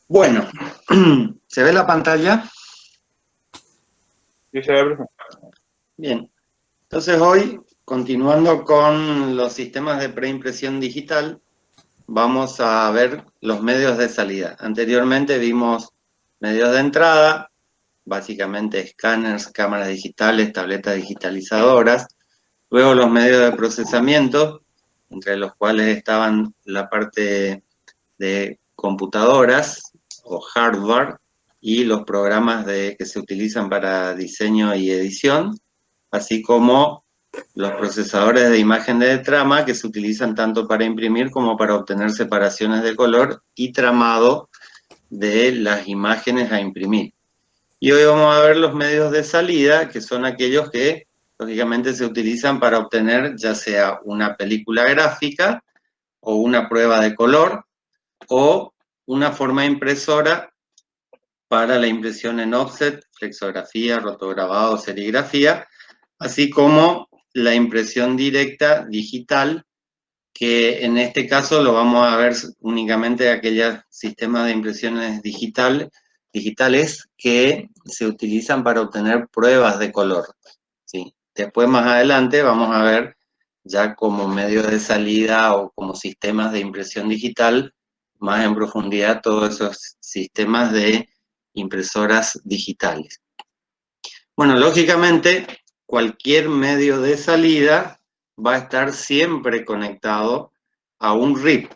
Bueno, ¿se ve la pantalla? Sí, se ve, profe. Bien. Entonces hoy, continuando con los sistemas de preimpresión digital, vamos a ver los medios de salida. Anteriormente vimos medios de entrada, básicamente escáneres, cámaras digitales, tabletas digitalizadoras. Luego los medios de procesamiento, entre los cuales estaban la parte de computadoras o hardware y los programas que se utilizan para diseño y edición, así como los procesadores de imagen de trama que se utilizan tanto para imprimir como para obtener separaciones de color y tramado de las imágenes a imprimir. Y hoy vamos a ver los medios de salida, que son aquellos que lógicamente se utilizan para obtener ya sea una película gráfica o una prueba de color o una forma impresora para la impresión en offset, flexografía, rotograbado, serigrafía, así como la impresión directa digital, que en este caso lo vamos a ver únicamente aquellos sistemas de impresiones digitales que se utilizan para obtener pruebas de color. ¿Sí? Después, más adelante, vamos a ver ya como medio de salida o como sistemas de impresión digital, más en profundidad todos esos sistemas de impresoras digitales. Bueno, lógicamente, cualquier medio de salida va a estar siempre conectado a un RIP,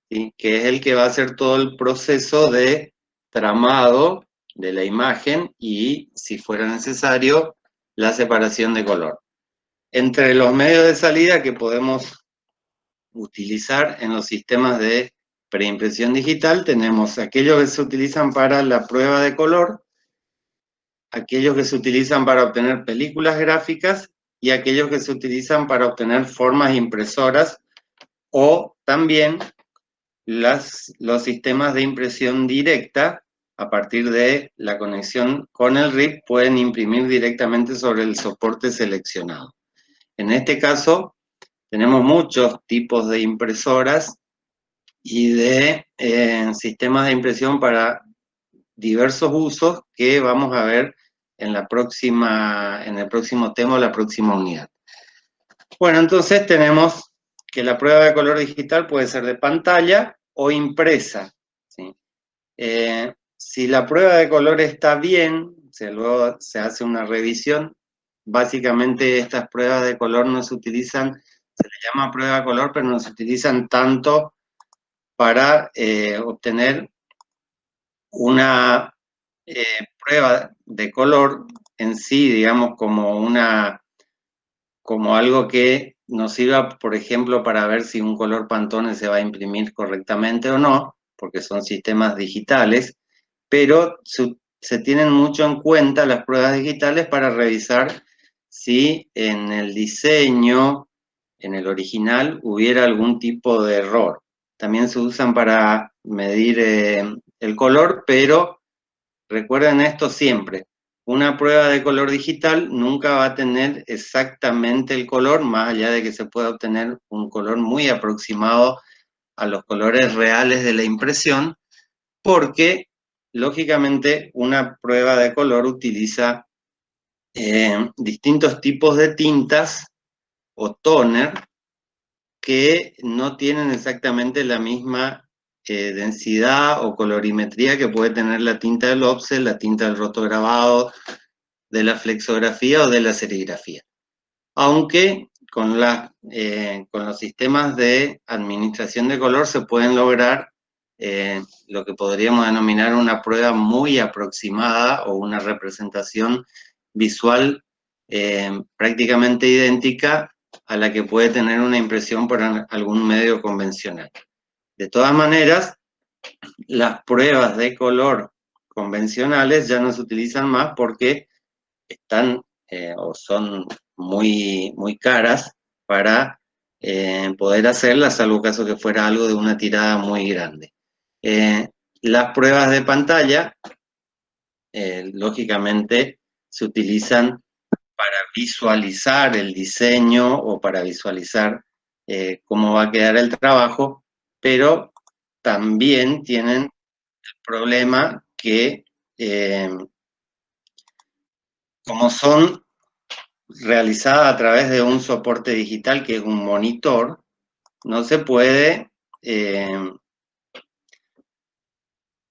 ¿sí? Que es el que va a hacer todo el proceso de tramado de la imagen y, si fuera necesario, la separación de color. Entre los medios de salida que podemos utilizar en los sistemas de preimpresión digital tenemos aquellos que se utilizan para la prueba de color, aquellos que se utilizan para obtener películas gráficas y aquellos que se utilizan para obtener formas impresoras o también los sistemas de impresión directa. A partir de la conexión con el RIP pueden imprimir directamente sobre el soporte seleccionado. En este caso tenemos muchos tipos de impresoras y de sistemas de impresión para diversos usos que vamos a ver en el próximo tema o la próxima unidad. Bueno, entonces tenemos que la prueba de color digital puede ser de pantalla o impresa, ¿sí? Si la prueba de color está bien, luego se hace una revisión. Básicamente estas pruebas de color no se utilizan, se le llama prueba de color, pero no se utilizan tanto para obtener una prueba de color en sí, digamos, como algo que nos sirva, por ejemplo, para ver si un color Pantone se va a imprimir correctamente o no, porque son sistemas digitales, pero se tienen mucho en cuenta las pruebas digitales para revisar si en el diseño, en el original, hubiera algún tipo de error. También se usan para medir el color, pero recuerden esto siempre. Una prueba de color digital nunca va a tener exactamente el color, más allá de que se pueda obtener un color muy aproximado a los colores reales de la impresión, porque lógicamente una prueba de color utiliza distintos tipos de tintas o toner que no tienen exactamente la misma densidad o colorimetría que puede tener la tinta del offset, la tinta del rotograbado, de la flexografía o de la serigrafía. Aunque con los sistemas de administración de color se pueden lograr lo que podríamos denominar una prueba muy aproximada o una representación visual prácticamente idéntica a la que puede tener una impresión por algún medio convencional. De todas maneras, las pruebas de color convencionales ya no se utilizan más porque están o son muy caras para poder hacerlas, salvo caso que fuera algo de una tirada muy grande. Eh, las pruebas de pantalla, lógicamente, se utilizan para visualizar el diseño o para visualizar cómo va a quedar el trabajo, pero también tienen problema que, como son realizadas a través de un soporte digital que es un monitor, no se puede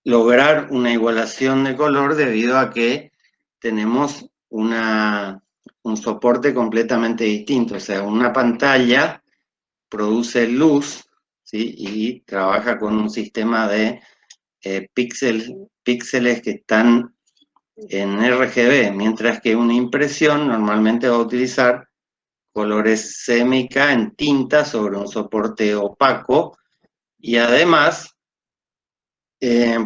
lograr una igualación de color debido a que tenemos un soporte completamente distinto. O sea, una pantalla produce luz, ¿sí? Y trabaja con un sistema de píxeles que están en RGB, mientras que una impresión normalmente va a utilizar colores CMYK en tinta sobre un soporte opaco y además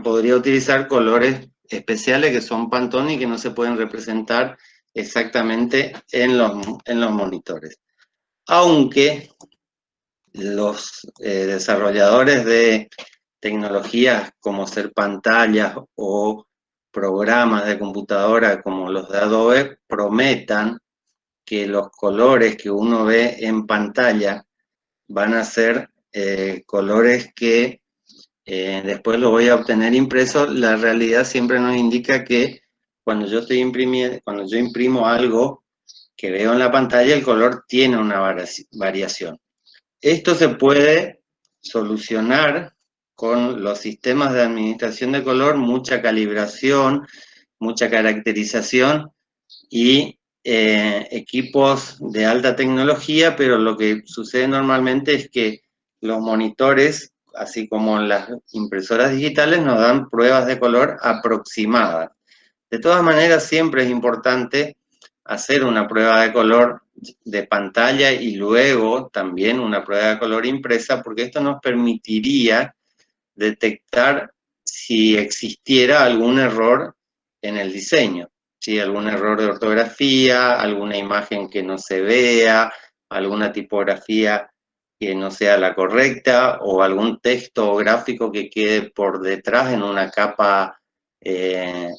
podría utilizar colores especiales que son Pantone y que no se pueden representar exactamente en los monitores. Aunque los desarrolladores de tecnologías como ser pantallas o programas de computadora como los de Adobe prometan que los colores que uno ve en pantalla van a ser colores que después lo voy a obtener impreso, la realidad siempre nos indica que cuando yo estoy imprimiendo, cuando yo imprimo algo que veo en la pantalla, el color tiene una variación. Esto se puede solucionar con los sistemas de administración de color, mucha calibración, mucha caracterización y equipos de alta tecnología, pero lo que sucede normalmente es que los monitores, así como las impresoras digitales, nos dan pruebas de color aproximadas. De todas maneras, siempre es importante hacer una prueba de color de pantalla y luego también una prueba de color impresa, porque esto nos permitiría detectar si existiera algún error en el diseño, si algún error de ortografía, alguna imagen que no se vea, alguna tipografía que no sea la correcta o algún texto gráfico que quede por detrás en una capa en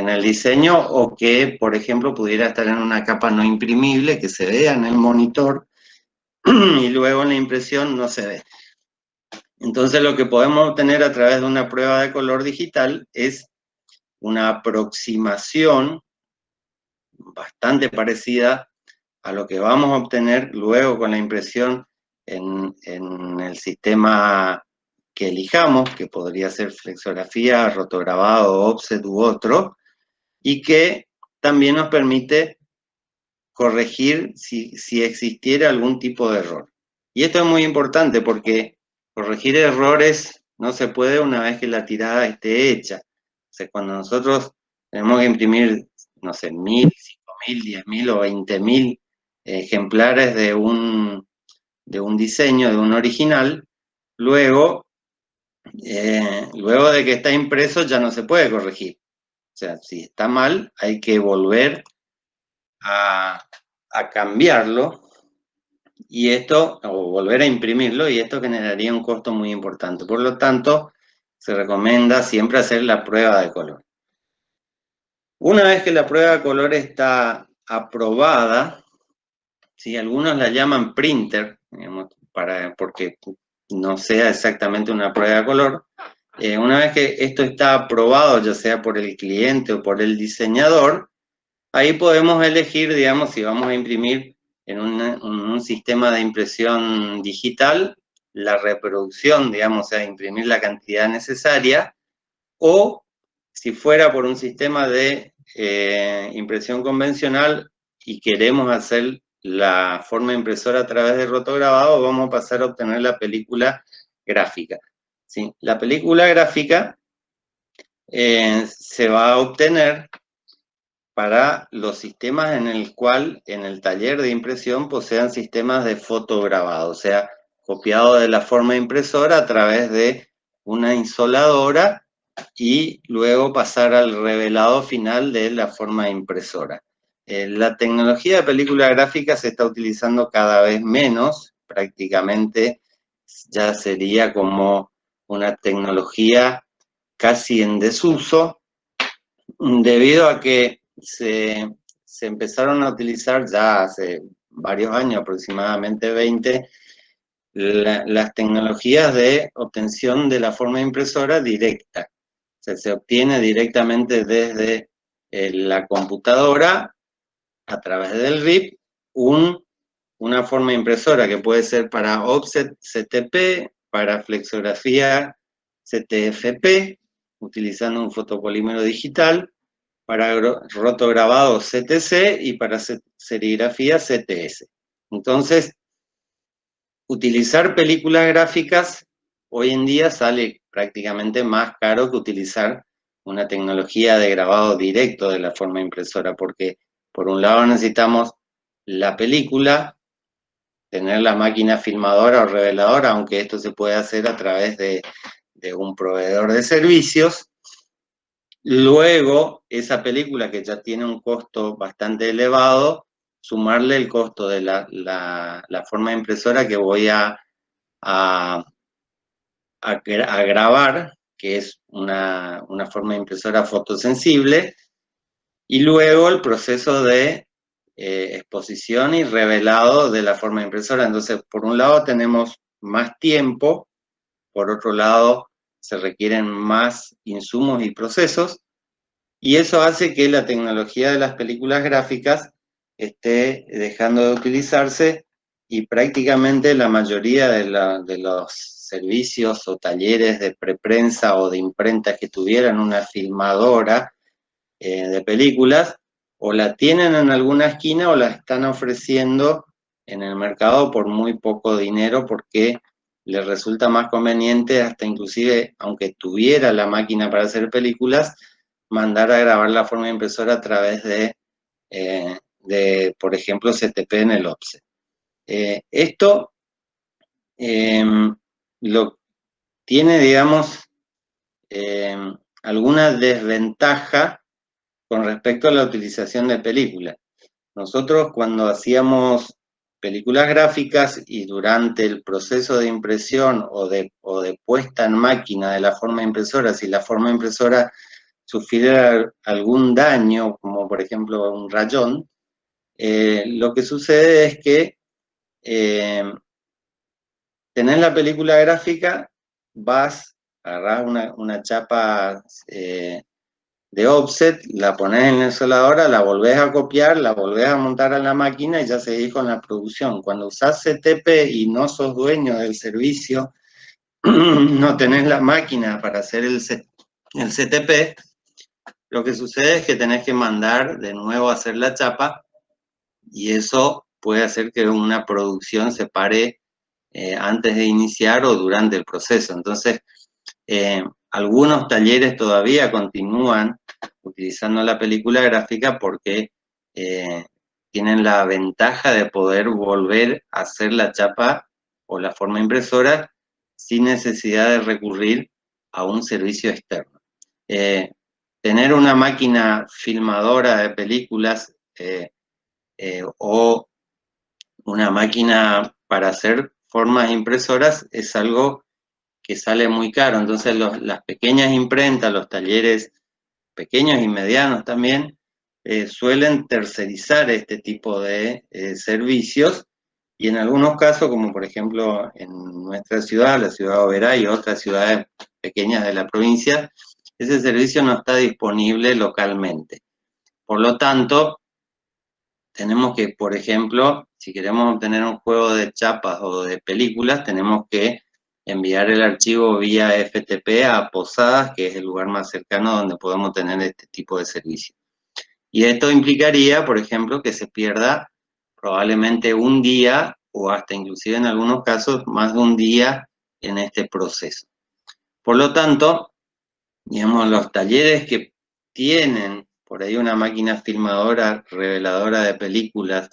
el diseño o que, por ejemplo, pudiera estar en una capa no imprimible que se vea en el monitor y luego en la impresión no se ve. Entonces lo que podemos obtener a través de una prueba de color digital es una aproximación bastante parecida a lo que vamos a obtener luego con la impresión en el sistema que elijamos, que podría ser flexografía, rotograbado, offset u otro, y que también nos permite corregir si existiera algún tipo de error. Y esto es muy importante porque corregir errores no se puede una vez que la tirada esté hecha. O sea, cuando nosotros tenemos que imprimir, no sé, 1000, 5000, 10.000 o 20.000 ejemplares de un diseño, de un original, luego de que está impreso ya no se puede corregir. O sea, si está mal, hay que volver a, a cambiarlo y esto, o volver a imprimirlo, y esto generaría un costo muy importante. Por lo tanto, se recomienda siempre hacer la prueba de color. Una vez que la prueba de color está aprobada, ¿sí? Algunos la llaman printer, digamos, porque no sea exactamente una prueba de color. Una vez que esto está aprobado, ya sea por el cliente o por el diseñador, ahí podemos elegir, digamos, si vamos a imprimir en un sistema de impresión digital, la reproducción, digamos, o sea, imprimir la cantidad necesaria, o si fuera por un sistema de impresión convencional y queremos hacer la forma impresora a través de rotograbado, vamos a pasar a obtener la película gráfica. ¿Sí? La película gráfica se va a obtener para los sistemas en el cual en el taller de impresión posean sistemas de fotograbado, o sea, copiado de la forma impresora a través de una insoladora y luego pasar al revelado final de la forma impresora. La tecnología de película gráfica se está utilizando cada vez menos, prácticamente ya sería como una tecnología casi en desuso, debido a que se empezaron a utilizar ya hace varios años, aproximadamente 20, las tecnologías de obtención de la forma impresora directa. O sea, se obtiene directamente desde la computadora, a través del RIP, una forma impresora que puede ser para offset CTP, para flexografía CTFP, utilizando un fotopolímero digital, para rotograbado CTC y para serigrafía CTS. Entonces, utilizar películas gráficas hoy en día sale prácticamente más caro que utilizar una tecnología de grabado directo de la forma impresora, porque por un lado necesitamos la película, tener la máquina filmadora o reveladora, aunque esto se puede hacer a través de un proveedor de servicios. Luego, esa película que ya tiene un costo bastante elevado, sumarle el costo de la forma impresora que voy a grabar, que es una forma impresora fotosensible, y luego el proceso de exposición y revelado de la forma impresora. Entonces, por un lado tenemos más tiempo, por otro lado se requieren más insumos y procesos, y eso hace que la tecnología de las películas gráficas esté dejando de utilizarse y prácticamente la mayoría de los servicios o talleres de preprensa o de imprenta que tuvieran una filmadora de películas, o la tienen en alguna esquina o la están ofreciendo en el mercado por muy poco dinero porque les resulta más conveniente, hasta inclusive, aunque tuviera la máquina para hacer películas, mandar a grabar la forma de impresora a través por ejemplo, CTP en el offset. Esto lo tiene, digamos, alguna desventaja con respecto a la utilización de películas. Nosotros cuando hacíamos películas gráficas y durante el proceso de impresión o de puesta en máquina de la forma impresora, si la forma impresora sufriera algún daño, como por ejemplo un rayón, lo que sucede es que tenés la película gráfica, agarrás una chapa de offset, la pones en la soldadora, la volvés a copiar, la volvés a montar a la máquina y ya seguís con la producción. Cuando usás CTP y no sos dueño del servicio, no tenés la máquina para hacer el CTP, lo que sucede es que tenés que mandar de nuevo a hacer la chapa y eso puede hacer que una producción se pare antes de iniciar o durante el proceso. Entonces, algunos talleres todavía continúan utilizando la película gráfica porque tienen la ventaja de poder volver a hacer la chapa o la forma impresora sin necesidad de recurrir a un servicio externo. Tener una máquina filmadora de películas o una máquina para hacer formas impresoras es algo que sale muy caro. Entonces las pequeñas imprentas, los talleres pequeños y medianos también, suelen tercerizar este tipo de servicios y en algunos casos, como por ejemplo en nuestra ciudad, la ciudad de Oberá y otras ciudades pequeñas de la provincia, ese servicio no está disponible localmente. Por lo tanto, tenemos que, por ejemplo, si queremos obtener un juego de chapas o de películas, tenemos que enviar el archivo vía FTP a Posadas, que es el lugar más cercano donde podemos tener este tipo de servicio. Y esto implicaría, por ejemplo, que se pierda probablemente un día o hasta inclusive en algunos casos más de un día en este proceso. Por lo tanto, digamos, los talleres que tienen por ahí una máquina filmadora, reveladora de películas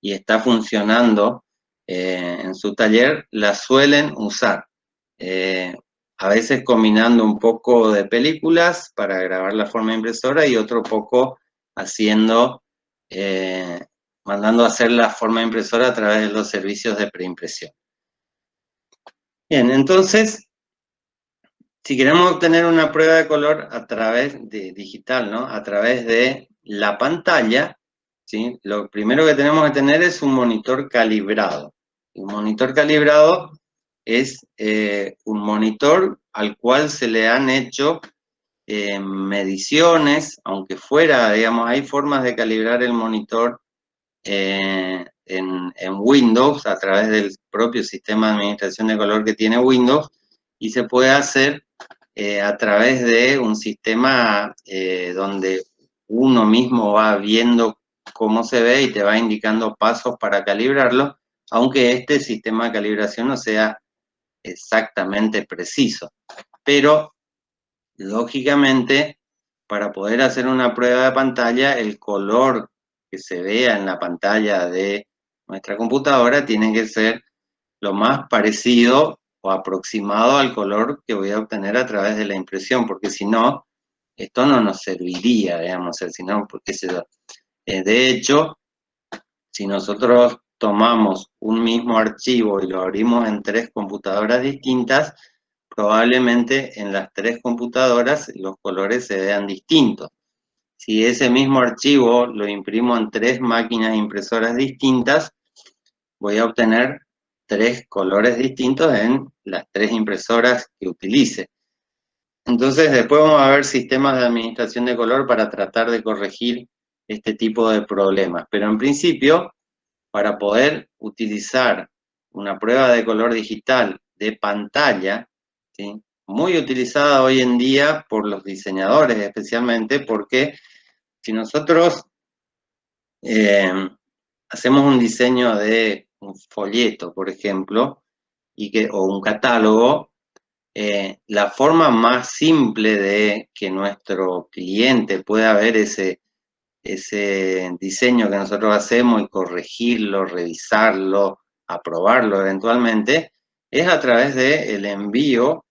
y está funcionando en su taller, la suelen usar. A veces combinando un poco de películas para grabar la forma impresora y otro poco haciendo, mandando a hacer la forma impresora a través de los servicios de preimpresión. Bien, entonces, si queremos obtener una prueba de color a través de digital, ¿no? A través de la pantalla, ¿sí? Lo primero que tenemos que tener es un monitor calibrado. Un monitor calibrado es un monitor al cual se le han hecho mediciones, aunque fuera, digamos, hay formas de calibrar el monitor en Windows a través del propio sistema de administración de color que tiene Windows, y se puede hacer a través de un sistema donde uno mismo va viendo cómo se ve y te va indicando pasos para calibrarlo, aunque este sistema de calibración no sea exactamente preciso. Pero, lógicamente, para poder hacer una prueba de pantalla, el color que se vea en la pantalla de nuestra computadora tiene que ser lo más parecido o aproximado al color que voy a obtener a través de la impresión, porque si no, esto no nos serviría, digamos, si no, porque de hecho, si nosotros tomamos un mismo archivo y lo abrimos en 3 computadoras distintas, probablemente en las 3 computadoras los colores se vean distintos. Si ese mismo archivo lo imprimo en 3 máquinas impresoras distintas, voy a obtener 3 colores distintos en las 3 impresoras que utilice. Entonces, después vamos a ver sistemas de administración de color para tratar de corregir este tipo de problemas. Pero en principio, para poder utilizar una prueba de color digital de pantalla, ¿sí?, muy utilizada hoy en día por los diseñadores especialmente, porque si nosotros hacemos un diseño de un folleto, por ejemplo, o un catálogo, la forma más simple de que nuestro cliente pueda ver ese diseño que nosotros hacemos y corregirlo, revisarlo, aprobarlo eventualmente, es a través del envío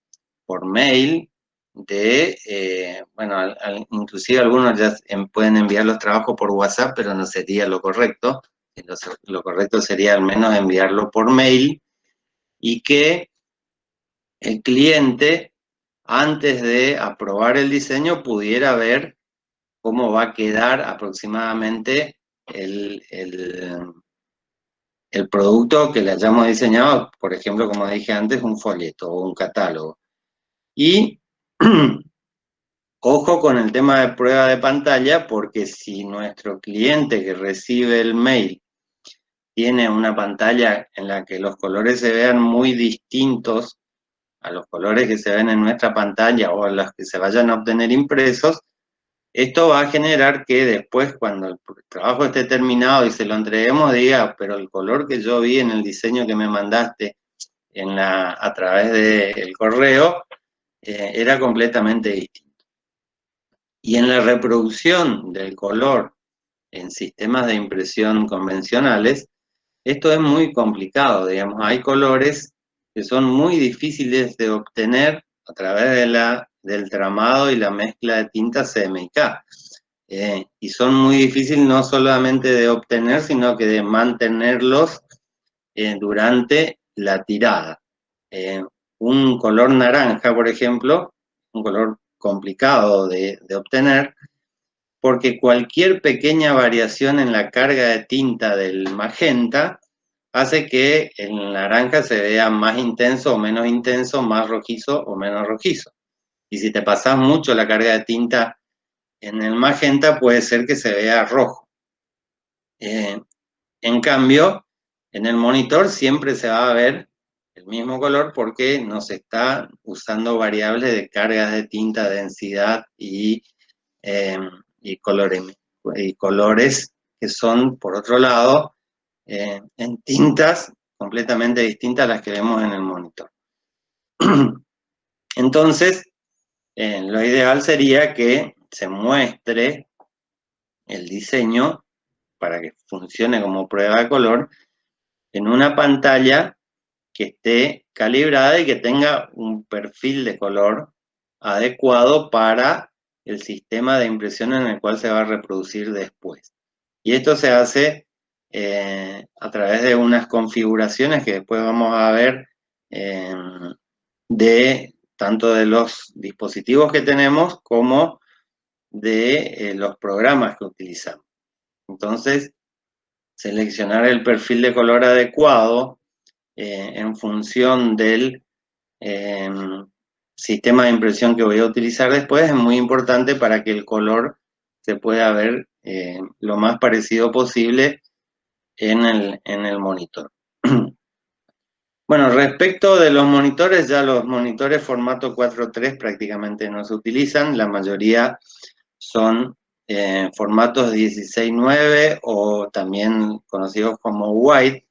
por mail bueno, inclusive algunos ya pueden enviar los trabajos por WhatsApp, pero no sería lo correcto. Lo correcto sería al menos enviarlo por mail y que el cliente, antes de aprobar el diseño, pudiera ver cómo va a quedar aproximadamente el producto que le hayamos diseñado, por ejemplo, como dije antes, un folleto o un catálogo. Y ojo con el tema de prueba de pantalla, porque si nuestro cliente que recibe el mail tiene una pantalla en la que los colores se vean muy distintos a los colores que se ven en nuestra pantalla o a los que se vayan a obtener impresos, esto va a generar que después, cuando el trabajo esté terminado y se lo entreguemos, diga, pero el color que yo vi en el diseño que me mandaste a través del correo era completamente distinto. Y en la reproducción del color en sistemas de impresión convencionales, esto es muy complicado, digamos, hay colores que son muy difíciles de obtener a través del tramado y la mezcla de tintas CMYK. Y son muy difíciles no solamente de obtener, sino que de mantenerlos durante la tirada. Un color naranja, por ejemplo, un color complicado de obtener, porque cualquier pequeña variación en la carga de tinta del magenta hace que el naranja se vea más intenso o menos intenso, más rojizo o menos rojizo. Y si te pasas mucho la carga de tinta en el magenta, puede ser que se vea rojo. En cambio, en el monitor siempre se va a ver el mismo color porque nos está usando variables de cargas de tinta, densidad y colores que son, por otro lado, en tintas completamente distintas a las que vemos en el monitor. Entonces, lo ideal sería que se muestre el diseño para que funcione como prueba de color en una pantalla que esté calibrada y que tenga un perfil de color adecuado para el sistema de impresión en el cual se va a reproducir después. Y esto se hace a través de unas configuraciones que después vamos a ver de tanto de los dispositivos que tenemos como de los programas que utilizamos. Entonces, seleccionar el perfil de color adecuado en función del sistema de impresión que voy a utilizar después, es muy importante para que el color se pueda ver lo más parecido posible en el monitor. Bueno, respecto de los monitores, ya los monitores formato 4:3 prácticamente no se utilizan, la mayoría son formatos 16:9 o también conocidos como wide,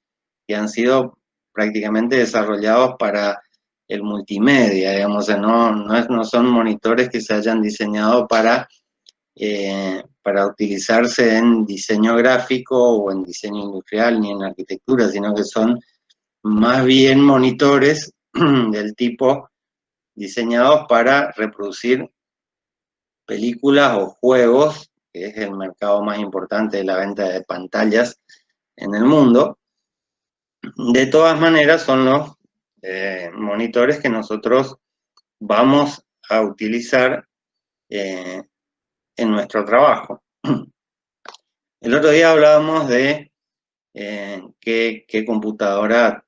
que han sido prácticamente desarrollados para el multimedia, digamos, no son monitores que se hayan diseñado para utilizarse en diseño gráfico o en diseño industrial ni en arquitectura, sino que son más bien monitores del tipo diseñados para reproducir películas o juegos, que es el mercado más importante de la venta de pantallas en el mundo. De todas maneras, son los monitores que nosotros vamos a utilizar en nuestro trabajo. El otro día hablábamos de qué computadora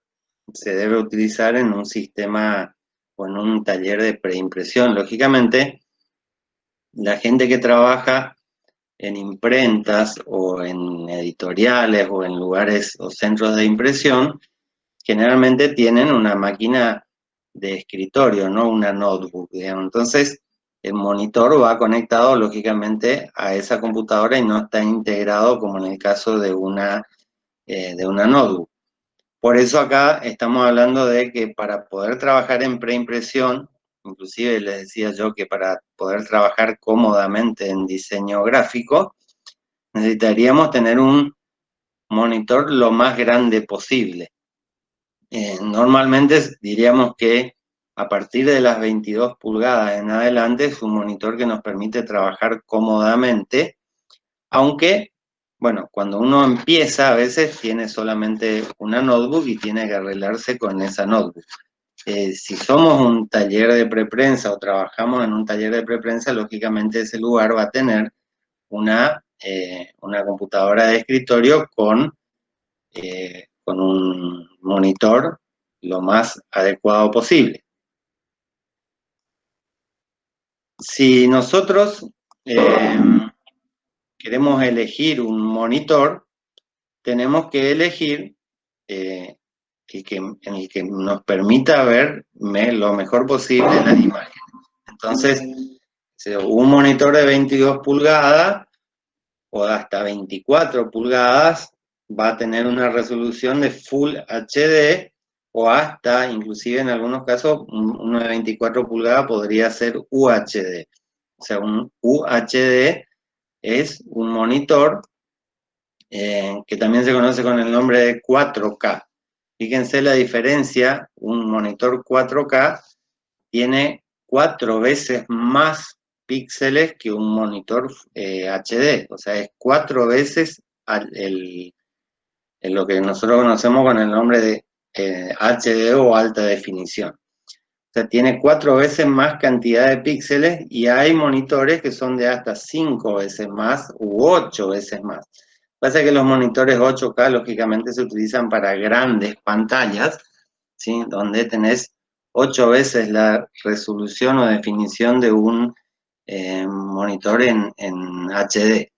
se debe utilizar en un sistema o en un taller de preimpresión. Lógicamente, la gente que trabaja en imprentas o en editoriales o en lugares o centros de impresión, generalmente tienen una máquina de escritorio, no una notebook, digamos. Entonces, el monitor va conectado lógicamente a esa computadora y no está integrado como en el caso de una notebook. Por eso acá estamos hablando de que para poder trabajar en preimpresión, inclusive les decía yo que para poder trabajar cómodamente en diseño gráfico, necesitaríamos tener un monitor lo más grande posible. Normalmente diríamos que a partir de las 22 pulgadas en adelante es un monitor que nos permite trabajar cómodamente, aunque, bueno, cuando uno empieza a veces tiene solamente una notebook y tiene que arreglarse con esa notebook. Si somos un taller de preprensa o trabajamos en un taller de preprensa, lógicamente ese lugar va a tener una computadora de escritorio con un monitor lo más adecuado posible. Si nosotros queremos elegir un monitor, tenemos que elegir en el que nos permita ver lo mejor posible las imágenes. Entonces, un monitor de 22 pulgadas o hasta 24 pulgadas va a tener una resolución de Full HD o hasta, inclusive en algunos casos, uno de 24 pulgadas podría ser UHD. O sea, un UHD es un monitor que también se conoce con el nombre de 4K. Fíjense la diferencia, un monitor 4K tiene 4 veces más píxeles que un monitor HD, o sea, es 4 veces lo que nosotros conocemos con el nombre de HD o alta definición. O sea, tiene 4 veces más cantidad de píxeles y hay monitores que son de hasta 5 veces más u 8 veces más. Pasa que los monitores 8K lógicamente se utilizan para grandes pantallas, ¿sí? Donde tenés 8 veces la resolución o definición de un monitor en HD.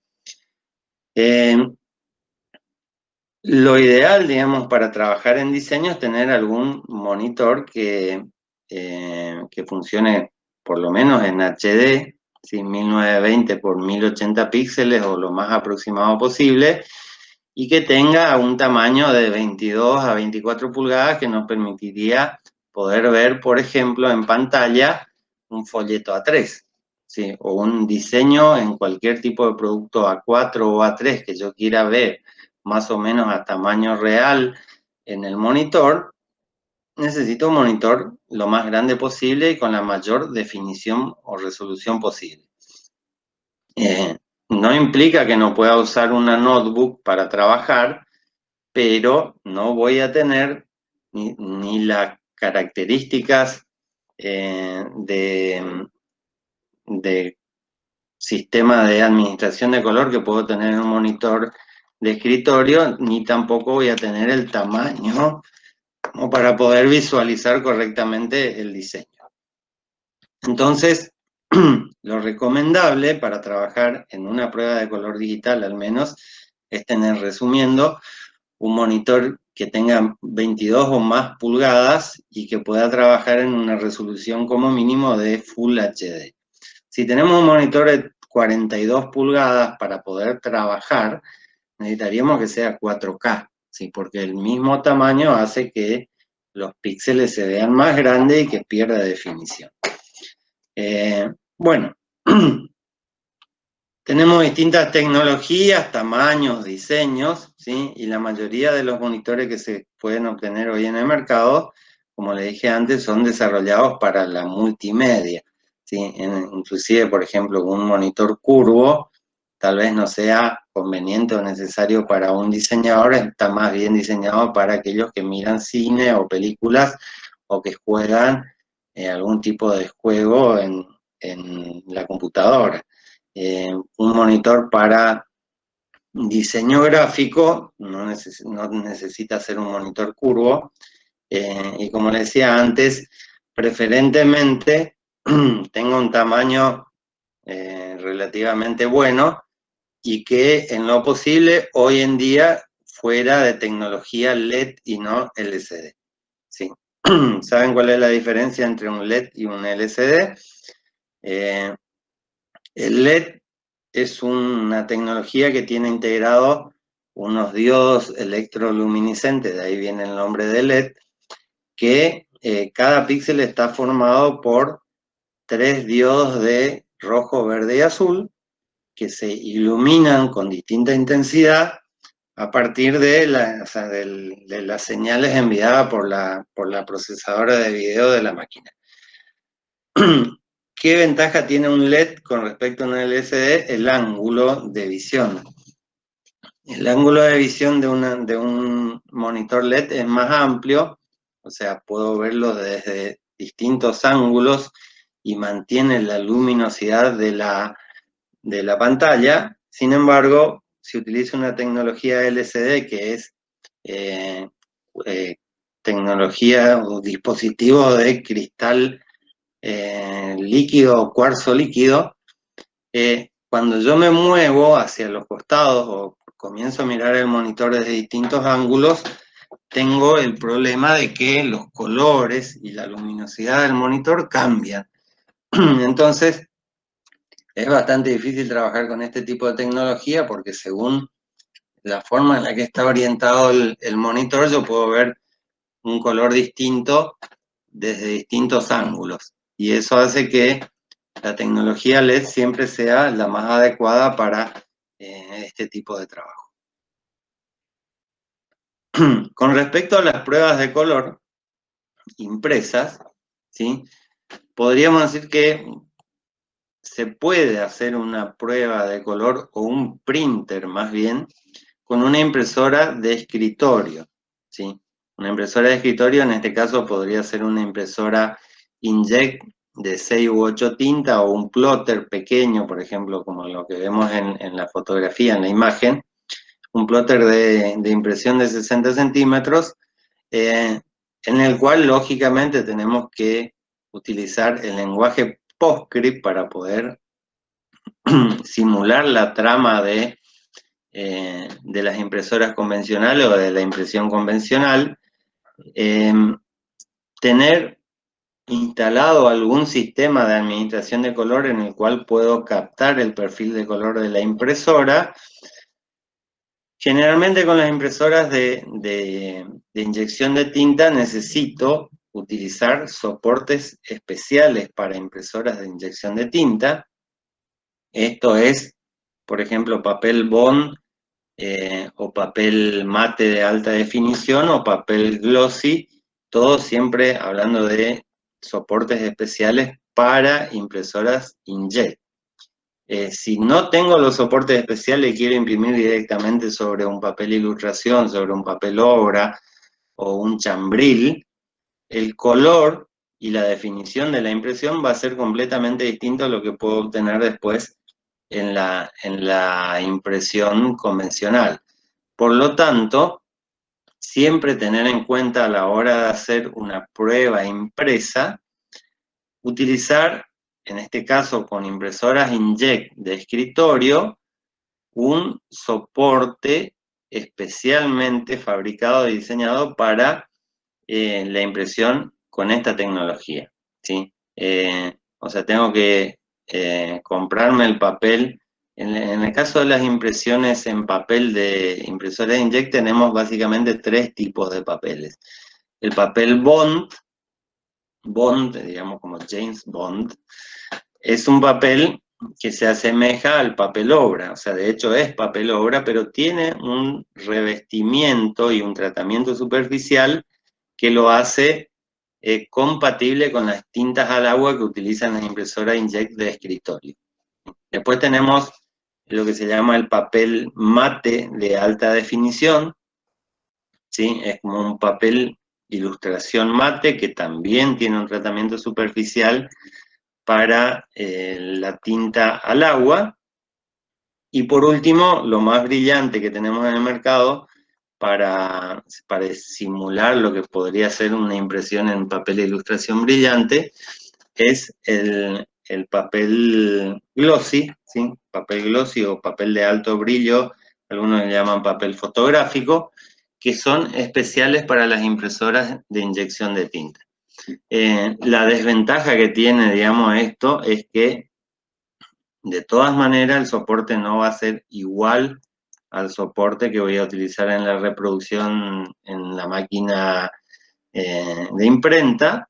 Lo ideal, digamos, para trabajar en diseño es tener algún monitor que funcione por lo menos en HD, ¿sí? 1920 por 1080 píxeles o lo más aproximado posible, y que tenga un tamaño de 22 a 24 pulgadas que nos permitiría poder ver, por ejemplo, en pantalla un folleto A3, ¿sí? O un diseño en cualquier tipo de producto A4 o A3 que yo quiera ver más o menos a tamaño real en el monitor. Necesito un monitor lo más grande posible y con la mayor definición o resolución posible. No implica que no pueda usar una notebook para trabajar, pero no voy a tener ni las características de sistema de administración de color que puedo tener en un monitor de escritorio, ni tampoco voy a tener el tamaño como para poder visualizar correctamente el diseño. Entonces, lo recomendable para trabajar en una prueba de color digital al menos es tener, resumiendo, un monitor que tenga 22 o más pulgadas y que pueda trabajar en una resolución como mínimo de Full HD. Si tenemos un monitor de 42 pulgadas para poder trabajar, necesitaríamos que sea 4K, ¿sí? Porque el mismo tamaño hace que los píxeles se vean más grandes y que pierda definición. Bueno, tenemos distintas tecnologías, tamaños, diseños, ¿sí? Y la mayoría de los monitores que se pueden obtener hoy en el mercado, como le dije antes, son desarrollados para la multimedia, ¿sí? Inclusive, por ejemplo, un monitor curvo tal vez no sea conveniente o necesario para un diseñador, está más bien diseñado para aquellos que miran cine o películas o que juegan algún tipo de juego en la computadora. Un monitor para diseño gráfico no necesita ser un monitor curvo, y como les decía antes, preferentemente tenga un tamaño relativamente bueno y que en lo posible hoy en día fuera de tecnología LED y no LCD. ¿Sí? ¿Saben cuál es la diferencia entre un LED y un LCD? El LED es una tecnología que tiene integrado unos diodos electroluminiscentes, de ahí viene el nombre de LED, que cada píxel está formado por 3 diodos de rojo, verde y azul, que se iluminan con distinta intensidad a partir de las señales enviadas por la procesadora de video de la máquina. ¿Qué ventaja tiene un LED con respecto a un LCD? El ángulo de visión. El ángulo de visión de un monitor LED es más amplio, o sea, puedo verlo desde distintos ángulos y mantiene la luminosidad de la pantalla. Sin embargo, si utilizo una tecnología LCD que es tecnología o dispositivo de cristal líquido o cuarzo líquido, cuando yo me muevo hacia los costados o comienzo a mirar el monitor desde distintos ángulos, tengo el problema de que los colores y la luminosidad del monitor cambian. Entonces, es bastante difícil trabajar con este tipo de tecnología porque según la forma en la que está orientado el monitor, yo puedo ver un color distinto desde distintos ángulos. Y eso hace que la tecnología LED siempre sea la más adecuada para este tipo de trabajo. Con respecto a las pruebas de color impresas, ¿sí? Podríamos decir que se puede hacer una prueba de color o un printer más bien con una impresora de escritorio, ¿sí? Una impresora de escritorio en este caso podría ser una impresora inkjet de 6 u 8 tintas o un plotter pequeño, por ejemplo, como lo que vemos en la fotografía, en la imagen, un plotter de impresión de 60 centímetros, en el cual lógicamente tenemos que utilizar el lenguaje PostScript para poder simular la trama de las impresoras convencionales o de la impresión convencional, tener instalado algún sistema de administración de color en el cual puedo captar el perfil de color de la impresora. Generalmente con las impresoras de inyección de tinta necesito utilizar soportes especiales para impresoras de inyección de tinta. Esto es, por ejemplo, papel bond o papel mate de alta definición o papel glossy, todo siempre hablando de soportes especiales para impresoras inkjet. Si no tengo los soportes especiales y quiero imprimir directamente sobre un papel ilustración, sobre un papel obra o un chambril, el color y la definición de la impresión va a ser completamente distinto a lo que puedo obtener después en la impresión convencional. Por lo tanto, siempre tener en cuenta a la hora de hacer una prueba impresa, utilizar, en este caso con impresoras inkjet de escritorio, un soporte especialmente fabricado y diseñado para la impresión con esta tecnología, ¿sí? O sea, tengo que comprarme el papel. En el caso de las impresiones en papel de impresora inkjet, tenemos básicamente tres tipos de papeles. El papel Bond, digamos como James Bond, es un papel que se asemeja al papel obra, o sea, de hecho es papel obra, pero tiene un revestimiento y un tratamiento superficial que lo hace compatible con las tintas al agua que utilizan las impresoras inkjet de escritorio. Después tenemos lo que se llama el papel mate de alta definición, ¿sí? Es como un papel ilustración mate que también tiene un tratamiento superficial para la tinta al agua. Y por último, lo más brillante que tenemos en el mercado para simular lo que podría ser una impresión en papel de ilustración brillante es el papel glossy, ¿sí? Papel glossy o papel de alto brillo, algunos le llaman papel fotográfico, que son especiales para las impresoras de inyección de tinta. La desventaja que tiene, digamos, esto es que de todas maneras el soporte no va a ser igual al soporte que voy a utilizar en la reproducción en la máquina de imprenta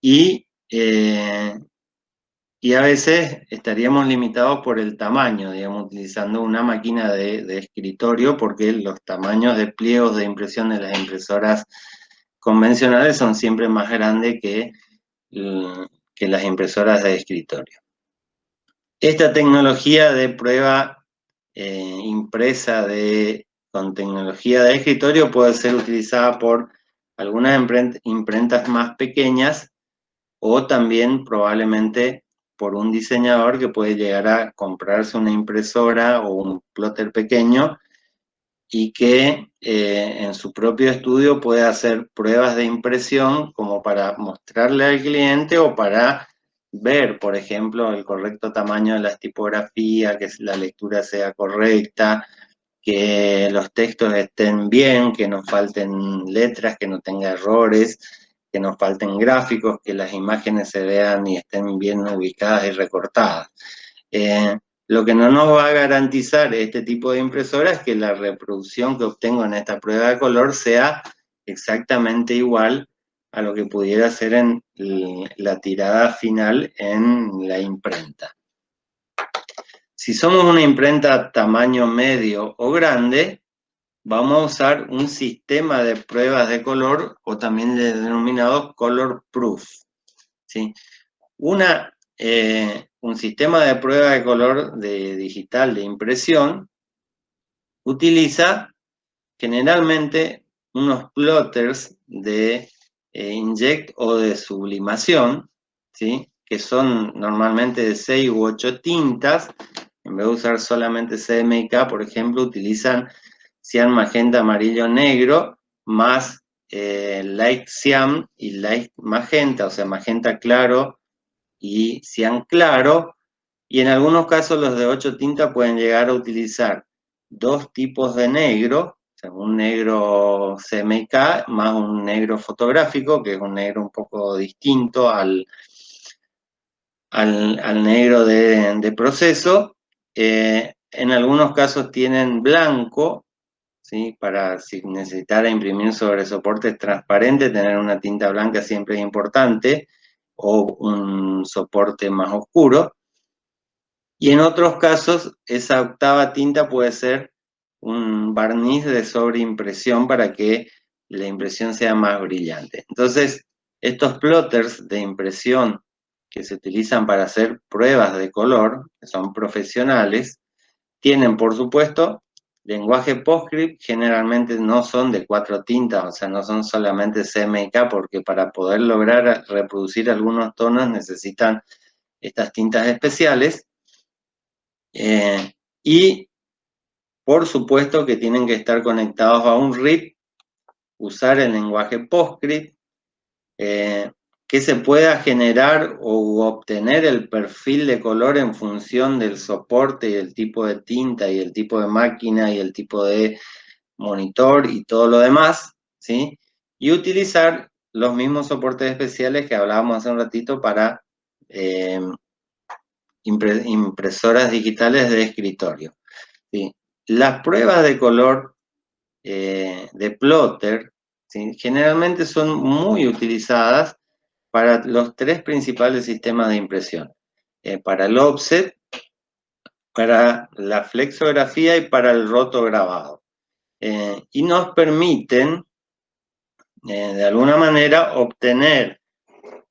y, y a veces estaríamos limitados por el tamaño, digamos, utilizando una máquina de escritorio porque los tamaños de pliegos de impresión de las impresoras convencionales son siempre más grandes que las impresoras de escritorio. Esta tecnología de prueba impresa con tecnología de escritorio puede ser utilizada por algunas imprentas más pequeñas o también probablemente por un diseñador que puede llegar a comprarse una impresora o un plotter pequeño y que en su propio estudio puede hacer pruebas de impresión como para mostrarle al cliente o para ver, por ejemplo, el correcto tamaño de las tipografías, que la lectura sea correcta, que los textos estén bien, que no falten letras, que no tenga errores, que no falten gráficos, que las imágenes se vean y estén bien ubicadas y recortadas. Lo que no nos va a garantizar este tipo de impresora es que la reproducción que obtengo en esta prueba de color sea exactamente igual a lo que pudiera ser en la tirada final en la imprenta. Si somos una imprenta tamaño medio o grande, vamos a usar un sistema de pruebas de color o también denominados color proof, ¿sí? Un sistema de prueba de color digital de impresión utiliza generalmente unos plotters de inkjet o de sublimación, ¿sí? Que son normalmente de 6 u 8 tintas. En vez de usar solamente CMYK, por ejemplo, utilizan cian, magenta, amarillo, negro, más light cian y light magenta, o sea, magenta claro y cian claro, y en algunos casos los de 8 tintas pueden llegar a utilizar dos tipos de negro, o sea, un negro CMYK más un negro fotográfico, que es un negro un poco distinto al negro de proceso. En algunos casos tienen blanco, ¿sí? Para si necesitara imprimir sobre soportes transparentes, tener una tinta blanca siempre es importante, o un soporte más oscuro. Y en otros casos, esa octava tinta puede ser un barniz de sobreimpresión para que la impresión sea más brillante. Entonces, estos plotters de impresión que se utilizan para hacer pruebas de color, que son profesionales, tienen, por supuesto, lenguaje PostScript, generalmente no son de 4 tintas, o sea, no son solamente CMYK, porque para poder lograr reproducir algunos tonos necesitan estas tintas especiales. Y por supuesto que tienen que estar conectados a un RIP usar el lenguaje PostScript, que se pueda generar o obtener el perfil de color en función del soporte y el tipo de tinta y el tipo de máquina y el tipo de monitor y todo lo demás, ¿sí? Y utilizar los mismos soportes especiales que hablábamos hace un ratito para impresoras digitales de escritorio, ¿sí? Las pruebas de color de plotter, ¿sí? Generalmente son muy utilizadas para los tres principales sistemas de impresión, para el offset, para la flexografía y para el rotograbado. Y nos permiten, de alguna manera, obtener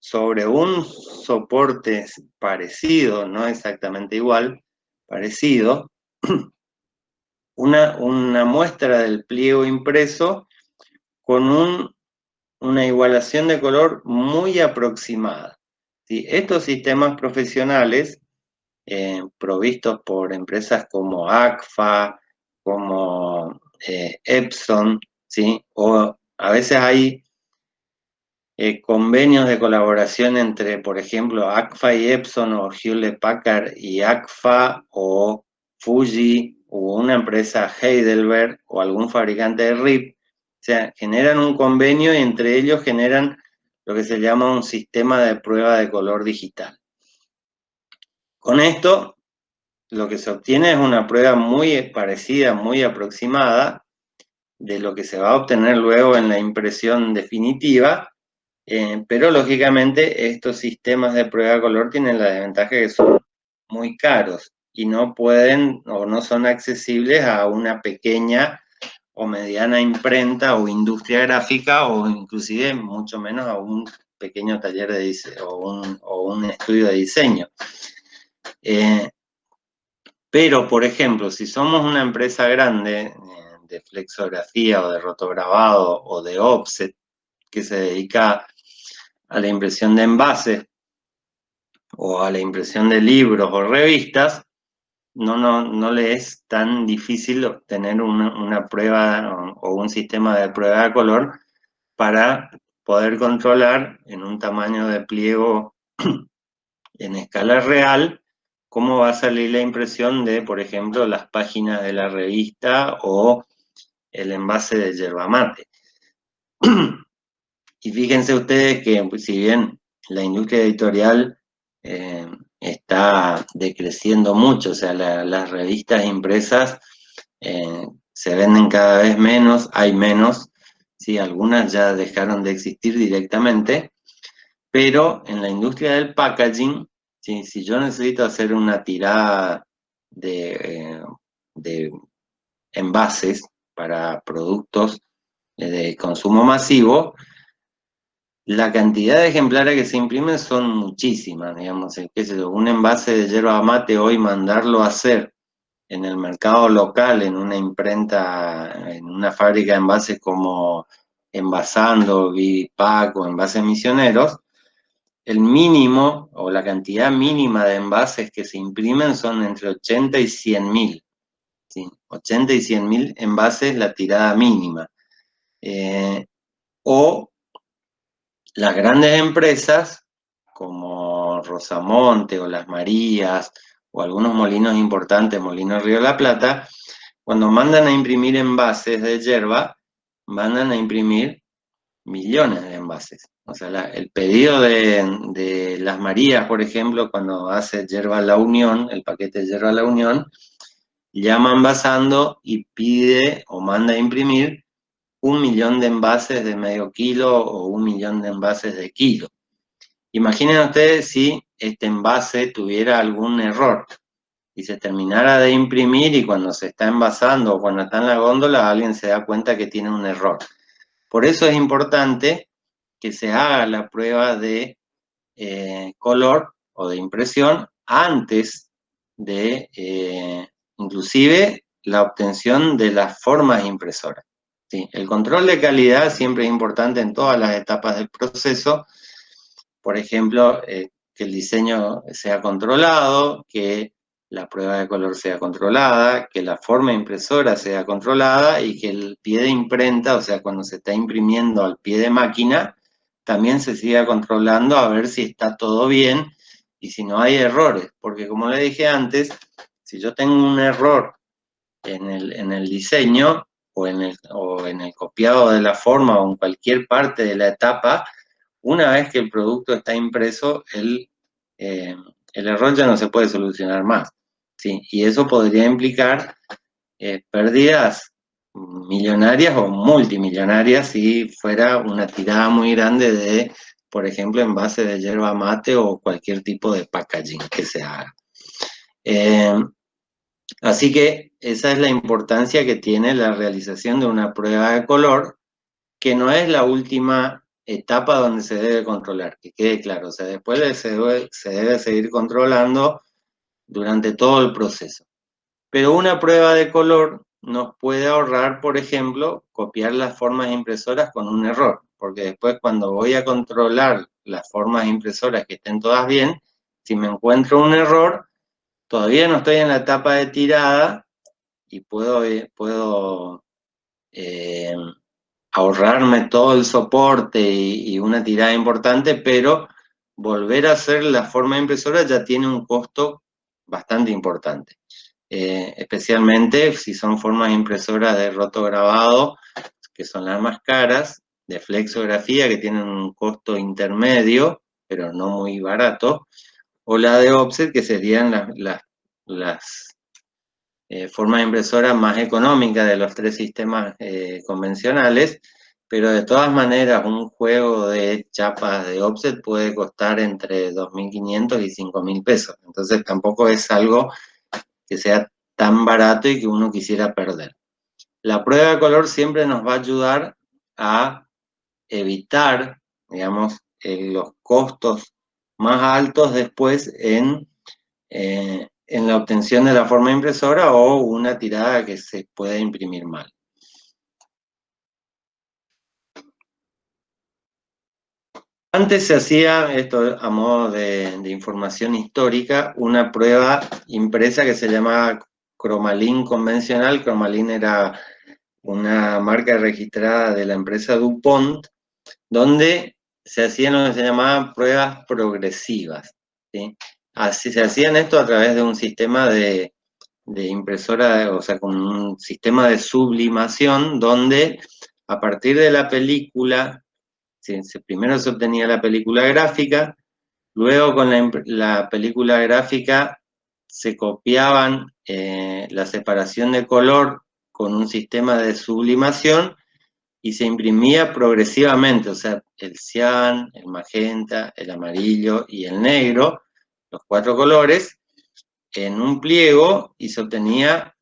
sobre un soporte parecido, no exactamente igual, parecido, una muestra del pliego impreso con una igualación de color muy aproximada, ¿sí? Estos sistemas profesionales, provistos por empresas como ACFA, como Epson, ¿sí? O a veces hay convenios de colaboración entre, por ejemplo, ACFA y Epson, o Hewlett Packard y ACFA, o Fuji, o una empresa Heidelberg, o algún fabricante de RIP. O sea, generan un convenio y entre ellos generan lo que se llama un sistema de prueba de color digital. Con esto, lo que se obtiene es una prueba muy parecida, muy aproximada de lo que se va a obtener luego en la impresión definitiva, pero lógicamente estos sistemas de prueba de color tienen la desventaja que son muy caros y no pueden o no son accesibles a una pequeña o mediana imprenta o industria gráfica, o inclusive mucho menos a un pequeño taller de diseño o un estudio de diseño. Pero, por ejemplo, si somos una empresa grande de flexografía o de rotograbado o de offset que se dedica a la impresión de envases o a la impresión de libros o revistas, no le es tan difícil obtener una prueba o un sistema de prueba de color para poder controlar en un tamaño de pliego en escala real cómo va a salir la impresión de, por ejemplo, las páginas de la revista o el envase de yerba mate. Y fíjense ustedes que, pues, si bien la industria editorial está decreciendo mucho, o sea, las revistas impresas se venden cada vez menos, hay menos, ¿sí? Algunas ya dejaron de existir directamente, pero en la industria del packaging, ¿sí? Si yo necesito hacer una tirada de envases para productos de consumo masivo, la cantidad de ejemplares que se imprimen son muchísimas, digamos, qué sé yo, un envase de yerba mate hoy mandarlo a hacer en el mercado local, en una imprenta, en una fábrica de envases como Envasando, Vipac o Envases Misioneros, el mínimo o la cantidad mínima de envases que se imprimen son entre 80 y 100.000, ¿sí? 80 y 100.000 envases la tirada mínima. O las grandes empresas como Rosamonte o Las Marías o algunos molinos importantes, Molinos Río de la Plata, cuando mandan a imprimir envases de yerba, mandan a imprimir millones de envases. O sea, el pedido de Las Marías, por ejemplo, cuando hace yerba La Unión, el paquete de yerba La Unión, llama envasando y pide o manda a imprimir 1.000.000 de envases de medio kilo o 1.000.000 de envases de kilo. Imaginen ustedes si este envase tuviera algún error y se terminara de imprimir y cuando se está envasando o cuando está en la góndola alguien se da cuenta que tiene un error. Por eso es importante que se haga la prueba de color o de impresión antes de inclusive la obtención de las formas impresoras. ¿Sí? El control de calidad siempre es importante en todas las etapas del proceso. Por ejemplo, que el diseño sea controlado, que la prueba de color sea controlada, que la forma impresora sea controlada y que el pie de imprenta, o sea, cuando se está imprimiendo al pie de máquina, también se siga controlando a ver si está todo bien y si no hay errores. Porque como le dije antes, si yo tengo un error en el diseño o en el copiado de la forma o en cualquier parte de la etapa, una vez que el producto está impreso, el error ya no se puede solucionar más. ¿Sí? Y eso podría implicar pérdidas millonarias o multimillonarias si fuera una tirada muy grande de, por ejemplo, envase de yerba mate o cualquier tipo de packaging que se haga. Así que esa es la importancia que tiene la realización de una prueba de color, que no es la última etapa donde se debe controlar, que quede claro. O sea, después se debe seguir controlando durante todo el proceso. Pero una prueba de color nos puede ahorrar, por ejemplo, copiar las formas impresoras con un error, porque después cuando voy a controlar las formas impresoras que estén todas bien, si me encuentro un error, todavía no estoy en la etapa de tirada y puedo ahorrarme todo el soporte y una tirada importante, pero volver a hacer la forma impresora ya tiene un costo bastante importante. Especialmente si son formas impresoras de rotograbado, que son las más caras, de flexografía, que tienen un costo intermedio, pero no muy barato, o la de offset, que serían las formas impresoras más económicas de los tres sistemas convencionales, pero de todas maneras un juego de chapas de offset puede costar entre 2.500 y 5.000 pesos. Entonces tampoco es algo que sea tan barato y que uno quisiera perder. La prueba de color siempre nos va a ayudar a evitar, digamos, los costos más altos después en la obtención de la forma impresora o una tirada que se pueda imprimir mal. Antes se hacía, esto a modo de información histórica, una prueba impresa que se llamaba Cromalin convencional. Cromalin era una marca registrada de la empresa DuPont, donde se hacían lo que se llamaban pruebas progresivas. ¿Sí? Así, se hacían esto a través de un sistema de impresora, o sea, con un sistema de sublimación donde a partir de la película, primero se obtenía la película gráfica, luego con la película gráfica se copiaban la separación de color con un sistema de sublimación y se imprimía progresivamente, o sea, el cian, el magenta, el amarillo y el negro, los cuatro colores, en un pliego y se obtenía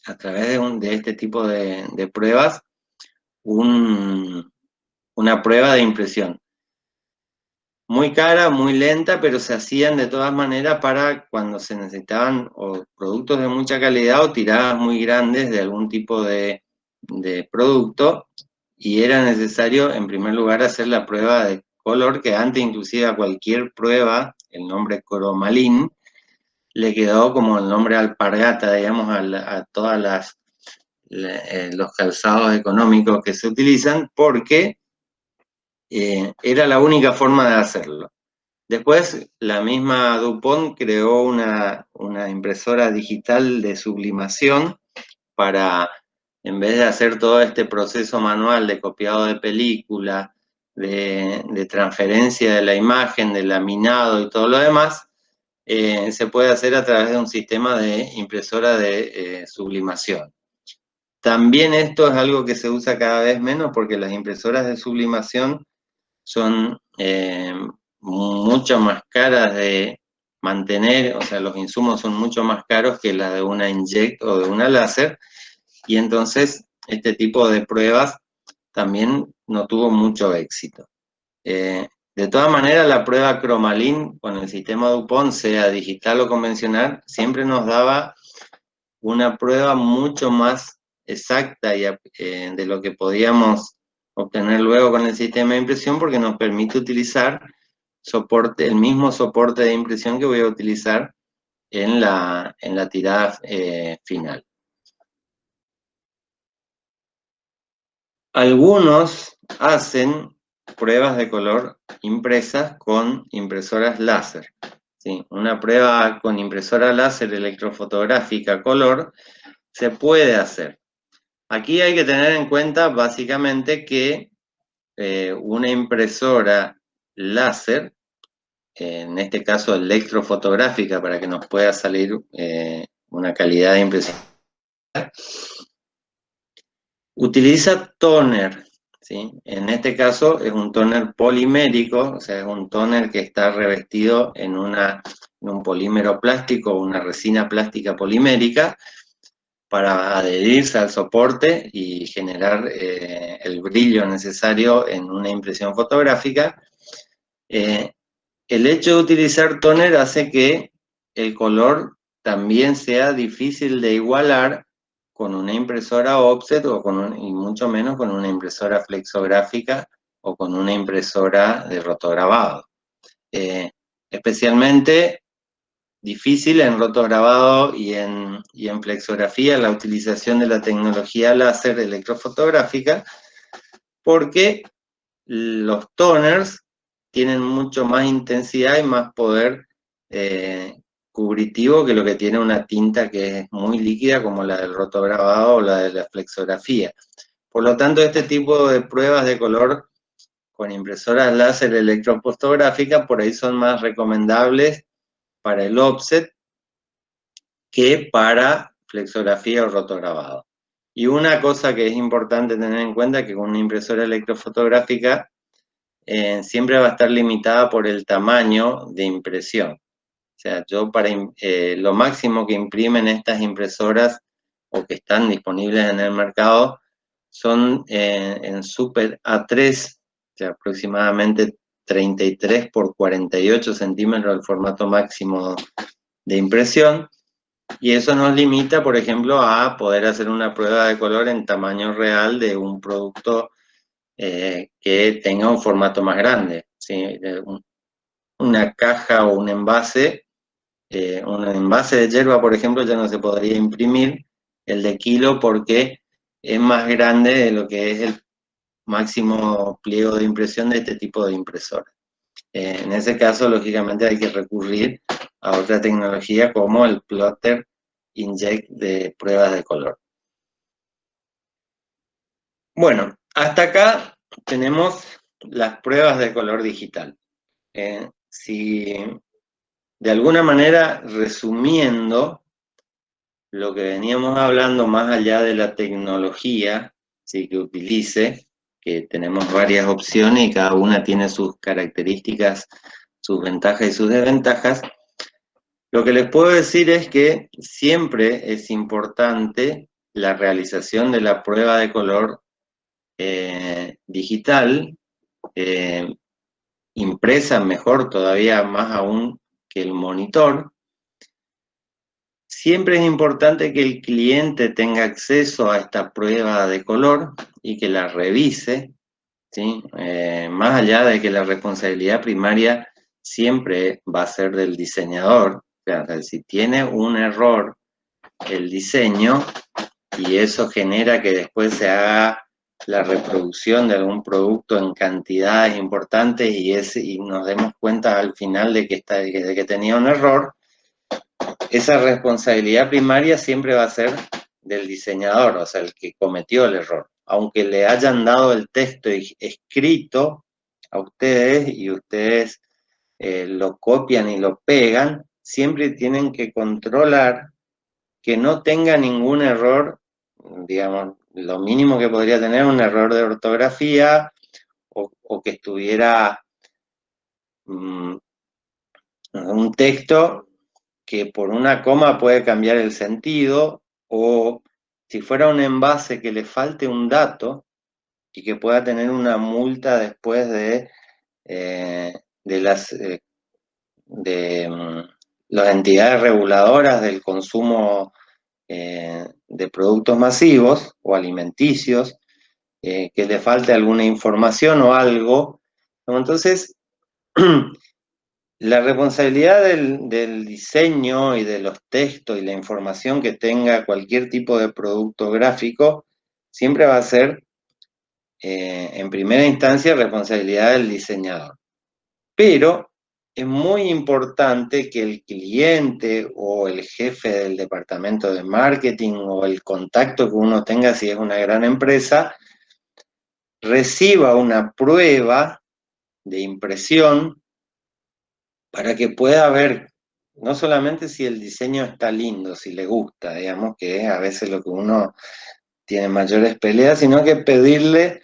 a través de este tipo de pruebas una prueba de impresión. Muy cara, muy lenta, pero se hacían de todas maneras para cuando se necesitaban o productos de mucha calidad o tiradas muy grandes de algún tipo de producto, y era necesario en primer lugar hacer la prueba de color, que antes inclusive a cualquier prueba, el nombre Cromalin, le quedó como el nombre alpargata, digamos, a todas los calzados económicos que se utilizan, porque era la única forma de hacerlo. Después, la misma DuPont creó una impresora digital de sublimación para, en vez de hacer todo este proceso manual de copiado de película, de transferencia de la imagen, de laminado y todo lo demás, se puede hacer a través de un sistema de impresora de sublimación. También esto es algo que se usa cada vez menos porque las impresoras de sublimación son mucho más caras de mantener, o sea, los insumos son mucho más caros que la de una inkjet o de una láser, y entonces este tipo de pruebas también no tuvo mucho éxito. De todas maneras, la prueba Cromalin con el sistema DuPont, sea digital o convencional, siempre nos daba una prueba mucho más exacta de lo que podíamos obtener luego con el sistema de impresión, porque nos permite utilizar el mismo soporte de impresión que voy a utilizar en la tirada final. Algunos hacen pruebas de color impresas con impresoras láser. ¿Sí? Una prueba con impresora láser electrofotográfica color se puede hacer. Aquí hay que tener en cuenta básicamente que una impresora láser, en este caso electrofotográfica, para que nos pueda salir una calidad de impresión, utiliza tóner, ¿sí? En este caso es un tóner polimérico, o sea, es un tóner que está revestido en un polímero plástico, una resina plástica polimérica, para adherirse al soporte y generar el brillo necesario en una impresión fotográfica. El hecho de utilizar tóner hace que el color también sea difícil de igualar con una impresora offset y mucho menos con una impresora flexográfica o con una impresora de rotograbado. Especialmente difícil en rotograbado y en flexografía la utilización de la tecnología láser electrofotográfica, porque los toners tienen mucho más intensidad y más poder cubritivo que lo que tiene una tinta que es muy líquida como la del rotograbado o la de la flexografía. Por lo tanto, este tipo de pruebas de color con impresoras láser electrofotográficas por ahí son más recomendables para el offset que para flexografía o rotograbado. Y una cosa que es importante tener en cuenta es que con una impresora electrofotográfica siempre va a estar limitada por el tamaño de impresión. O sea, yo lo máximo que imprimen estas impresoras o que están disponibles en el mercado son en Super A3, o sea, aproximadamente 33 por 48 centímetros el formato máximo de impresión. Y eso nos limita, por ejemplo, a poder hacer una prueba de color en tamaño real de un producto que tenga un formato más grande. ¿Sí? Una caja o un envase de yerba, por ejemplo, ya no se podría imprimir el de kilo porque es más grande de lo que es el máximo pliego de impresión de este tipo de impresora. En ese caso, lógicamente, hay que recurrir a otra tecnología como el plotter inject de pruebas de color. Bueno, hasta acá tenemos las pruebas de color digital. Si de alguna manera, resumiendo lo que veníamos hablando, más allá de la tecnología ¿sí? que utilice, que tenemos varias opciones y cada una tiene sus características, sus ventajas y sus desventajas, lo que les puedo decir es que siempre es importante la realización de la prueba de color digital, impresa mejor todavía más aún que el monitor. Siempre es importante que el cliente tenga acceso a esta prueba de color y que la revise, ¿sí? Más allá de que la responsabilidad primaria siempre va a ser del diseñador. O sea, si tiene un error el diseño y eso genera que después se haga la reproducción de algún producto en cantidades importantes y nos demos cuenta al final de que tenía un error, esa responsabilidad primaria siempre va a ser del diseñador, o sea, el que cometió el error. Aunque le hayan dado el texto escrito a ustedes y ustedes lo copian y lo pegan, siempre tienen que controlar que no tenga ningún error, digamos, lo mínimo que podría tener un error de ortografía o que estuviera un texto que por una coma puede cambiar el sentido, o si fuera un envase que le falte un dato y que pueda tener una multa después de las entidades reguladoras del consumo de productos masivos o alimenticios, que le falte alguna información o algo. Entonces, La responsabilidad del diseño y de los textos y la información que tenga cualquier tipo de producto gráfico siempre va a ser, en primera instancia, responsabilidad del diseñador. Pero es muy importante que el cliente o el jefe del departamento de marketing o el contacto que uno tenga si es una gran empresa, reciba una prueba de impresión para que pueda ver no solamente si el diseño está lindo, si le gusta, digamos, que es a veces lo que uno tiene mayores peleas, sino que pedirle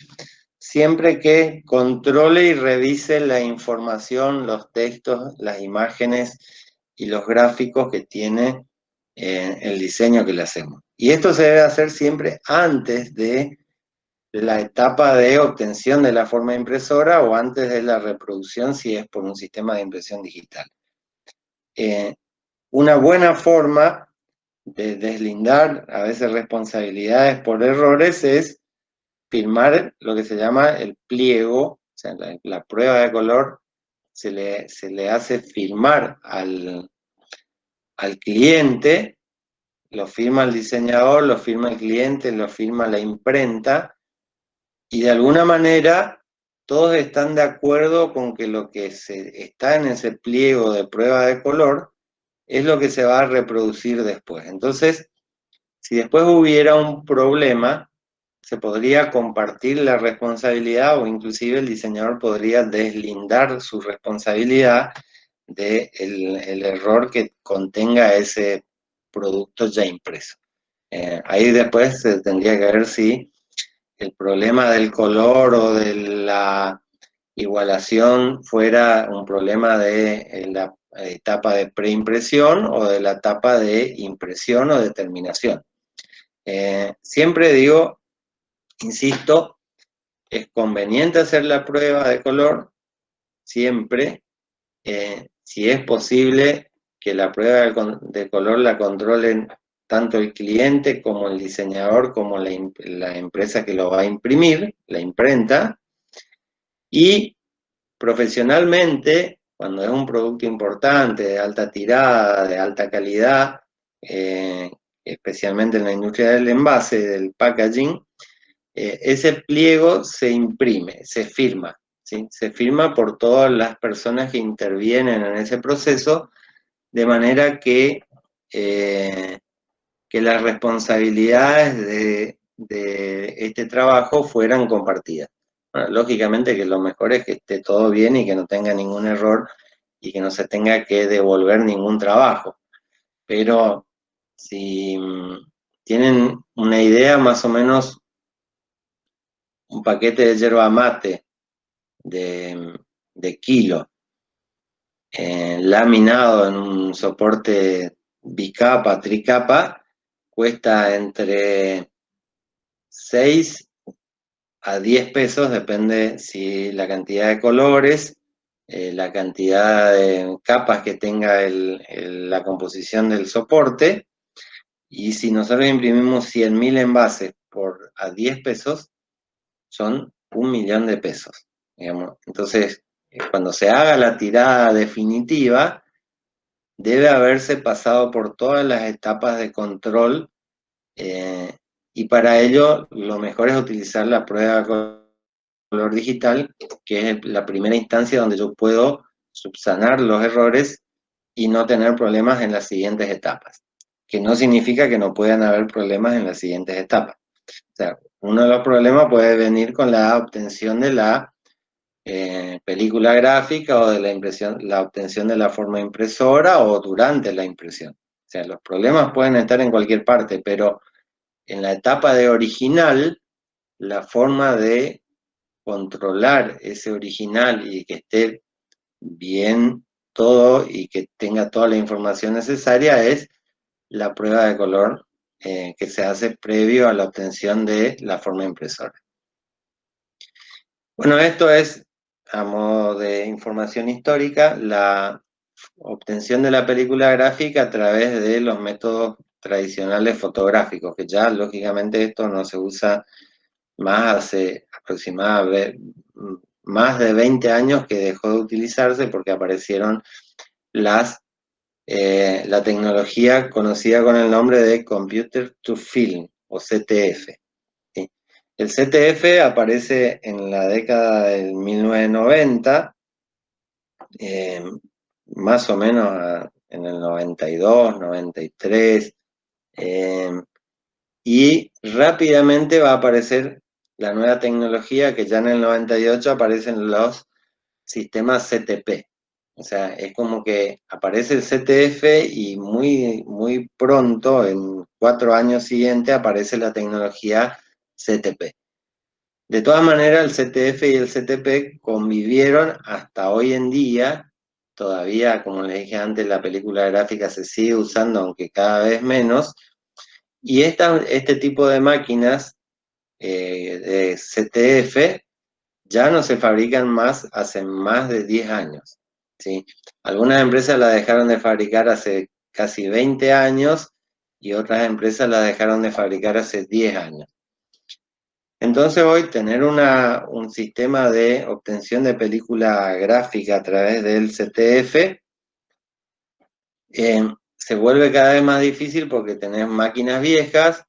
siempre que controle y revise la información, los textos, las imágenes y los gráficos que tiene el diseño que le hacemos. Y esto se debe hacer siempre antes de la etapa de obtención de la forma impresora o antes de la reproducción si es por un sistema de impresión digital. Una buena forma de deslindar a veces responsabilidades por errores es firmar lo que se llama el pliego, o sea, la prueba de color se le hace firmar al cliente, lo firma el diseñador, lo firma el cliente, lo firma la imprenta, y de alguna manera todos están de acuerdo con que lo que está en ese pliego de prueba de color es lo que se va a reproducir después. Entonces, si después hubiera un problema, se podría compartir la responsabilidad o inclusive el diseñador podría deslindar su responsabilidad del el error que contenga ese producto ya impreso. Ahí después se tendría que ver si el problema del color o de la igualación fuera un problema de la etapa de preimpresión o de la etapa de impresión o de terminación. Siempre digo, insisto, es conveniente hacer la prueba de color, siempre, si es posible que la prueba de color la controlen tanto el cliente como el diseñador, como la empresa que lo va a imprimir, la imprenta, y profesionalmente, cuando es un producto importante, de alta tirada, de alta calidad, especialmente en la industria del envase, del packaging, ese pliego se imprime, se firma, ¿sí? Se firma por todas las personas que intervienen en ese proceso, de manera que las responsabilidades de este trabajo fueran compartidas. Bueno, lógicamente que lo mejor es que esté todo bien y que no tenga ningún error y que no se tenga que devolver ningún trabajo. Pero si tienen una idea más o menos, un paquete de yerba mate de kilo, laminado en un soporte bicapa, tricapa, cuesta entre 6 a 10 pesos, depende si la cantidad de colores, la cantidad de capas que tenga la composición del soporte, y si nosotros imprimimos 100.000 envases a 10 pesos, son 1.000.000 de pesos, digamos. Entonces, cuando se haga la tirada definitiva, debe haberse pasado por todas las etapas de control, y para ello lo mejor es utilizar la prueba de color digital, que es la primera instancia donde yo puedo subsanar los errores y no tener problemas en las siguientes etapas, que no significa que no puedan haber problemas en las siguientes etapas. O sea, uno de los problemas puede venir con la obtención de la película gráfica o de la obtención de la forma impresora o durante la impresión. O sea, los problemas pueden estar en cualquier parte, pero en la etapa de original, la forma de controlar ese original y que esté bien todo y que tenga toda la información necesaria es la prueba de color, que se hace previo a la obtención de la forma impresora. Bueno, esto es, a modo de información histórica, la obtención de la película gráfica a través de los métodos tradicionales fotográficos, que ya lógicamente esto no se usa más hace aproximadamente más de 20 años que dejó de utilizarse porque aparecieron la tecnología conocida con el nombre de Computer to Film, o CTF. ¿Sí? El CTF aparece en la década del 1990, eh, más o menos en el 92, 93, y rápidamente va a aparecer la nueva tecnología que ya en el 98 aparecen los sistemas CTP. O sea, es como que aparece el CTF y muy, muy pronto, en 4 años siguientes, aparece la tecnología CTP. De todas maneras, el CTF y el CTP convivieron hasta hoy en día. Todavía, como les dije antes, la película gráfica se sigue usando, aunque cada vez menos. Y este tipo de máquinas de CTF ya no se fabrican más hace más de 10 años. ¿Sí? Algunas empresas la dejaron de fabricar hace casi 20 años y otras empresas la dejaron de fabricar hace 10 años. Entonces hoy tener un sistema de obtención de película gráfica a través del CTF se vuelve cada vez más difícil porque tenés máquinas viejas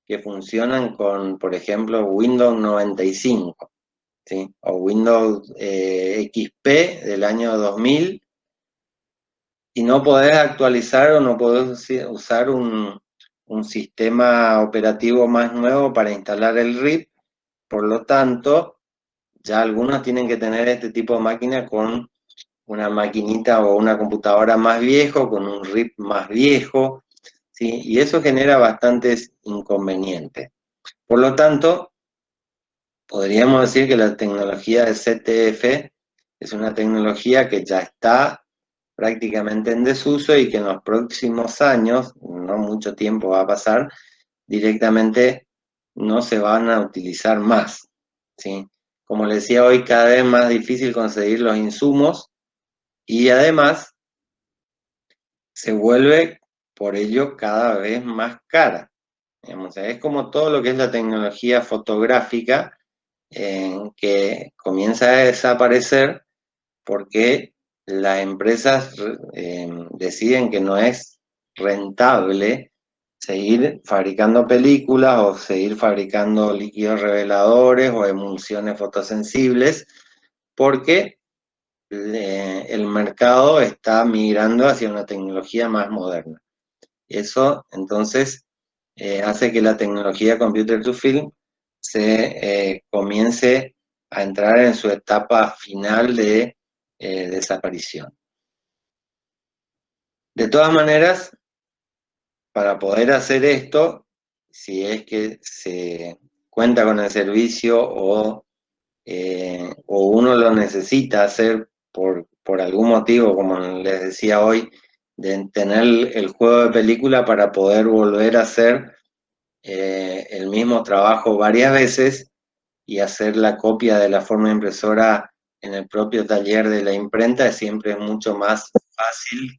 que funcionan con, por ejemplo, Windows 95, ¿sí? O Windows XP del año 2000, y no podés actualizar o no podés usar un sistema operativo más nuevo para instalar el RIP. Por lo tanto, ya algunos tienen que tener este tipo de máquina con una maquinita o una computadora más viejo, con un RIP más viejo, ¿sí? Y eso genera bastantes inconvenientes. Por lo tanto, podríamos decir que la tecnología de CTF es una tecnología que ya está prácticamente en desuso y que en los próximos años, no mucho tiempo va a pasar, directamente no se van a utilizar más, ¿sí? Como les decía hoy, cada vez más difícil conseguir los insumos y además se vuelve por ello cada vez más cara. Digamos, es como todo lo que es la tecnología fotográfica, que comienza a desaparecer porque las empresas deciden que no es rentable seguir fabricando películas o seguir fabricando líquidos reveladores o emulsiones fotosensibles, porque el mercado está migrando hacia una tecnología más moderna. Eso entonces hace que la tecnología Computer to Film se comience a entrar en su etapa final de desaparición. De todas maneras, para poder hacer esto, si es que se cuenta con el servicio o uno lo necesita hacer por algún motivo, como les decía hoy, de tener el juego de película para poder volver a hacer el mismo trabajo varias veces y hacer la copia de la forma impresora en el propio taller de la imprenta siempre es mucho más fácil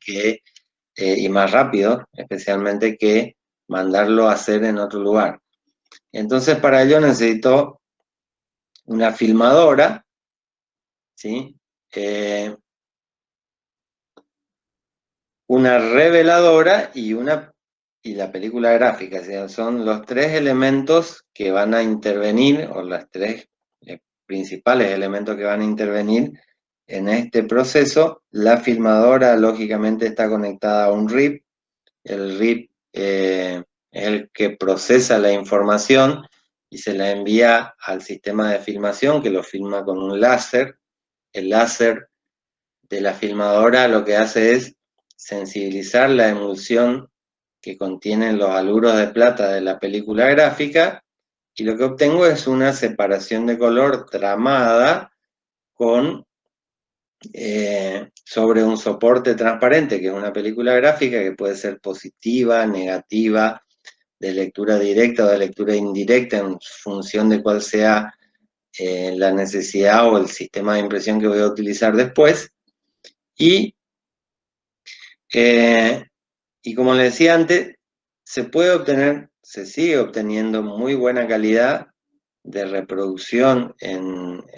y más rápido, especialmente que mandarlo a hacer en otro lugar. Entonces para ello necesito una filmadora, ¿sí? Una reveladora y la película gráfica. ¿Sí? Son los tres elementos que van a intervenir, o los tres principales elementos que van a intervenir en este proceso. La filmadora lógicamente está conectada a un RIP. El RIP es el que procesa la información y se la envía al sistema de filmación, que lo filma con un láser. El láser de la filmadora lo que hace es sensibilizar la emulsión que contienen los haluros de plata de la película gráfica, y lo que obtengo es una separación de color tramada sobre un soporte transparente, que es una película gráfica que puede ser positiva, negativa, de lectura directa o de lectura indirecta, en función de cuál sea la necesidad o el sistema de impresión que voy a utilizar después. Y Y como les decía antes, se sigue obteniendo muy buena calidad de reproducción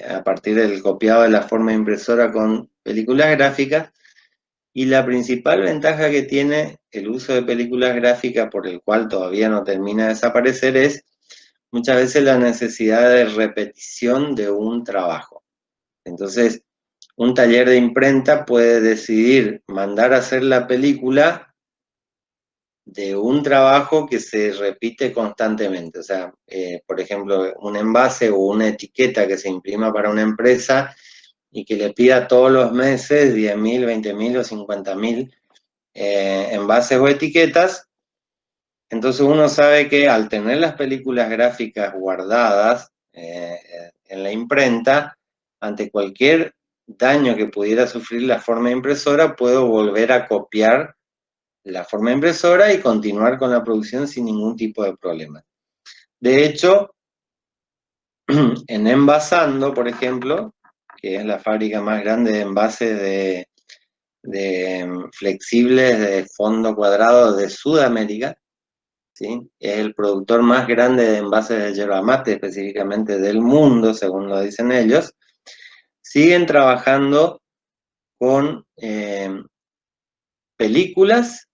a partir del copiado de la forma impresora con películas gráficas, y la principal ventaja que tiene el uso de películas gráficas, por el cual todavía no termina de desaparecer, es muchas veces la necesidad de repetición de un trabajo. Entonces, un taller de imprenta puede decidir mandar a hacer la película de un trabajo que se repite constantemente. O sea, por ejemplo, un envase o una etiqueta que se imprima para una empresa y que le pida todos los meses 10.000, 20.000 o 50.000 envases o etiquetas. Entonces uno sabe que al tener las películas gráficas guardadas en la imprenta, ante cualquier daño que pudiera sufrir la forma impresora, puedo volver a copiar la forma impresora y continuar con la producción sin ningún tipo de problema. De hecho, en Envasando, por ejemplo, que es la fábrica más grande de envases de flexibles de fondo cuadrado de Sudamérica, ¿sí? Es el productor más grande de envases de yerba mate, específicamente del mundo, según lo dicen ellos. Siguen trabajando con películas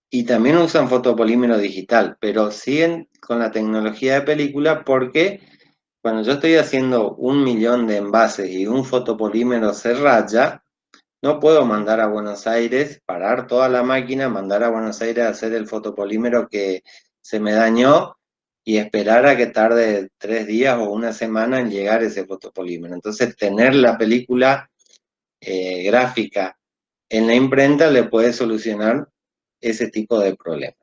y también usan fotopolímero digital, pero siguen con la tecnología de película porque cuando yo estoy haciendo 1.000.000 de envases y un fotopolímero se raya, no puedo mandar a Buenos Aires, parar toda la máquina, mandar a Buenos Aires a hacer el fotopolímero que se me dañó y esperar a que tarde 3 días o una semana en llegar ese fotopolímero. Entonces, tener la película gráfica en la imprenta le puede solucionar ese tipo de problemas.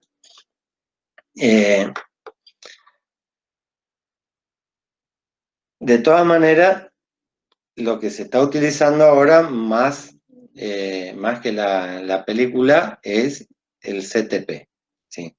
De todas maneras, lo que se está utilizando ahora más que la película es el CTP, ¿sí?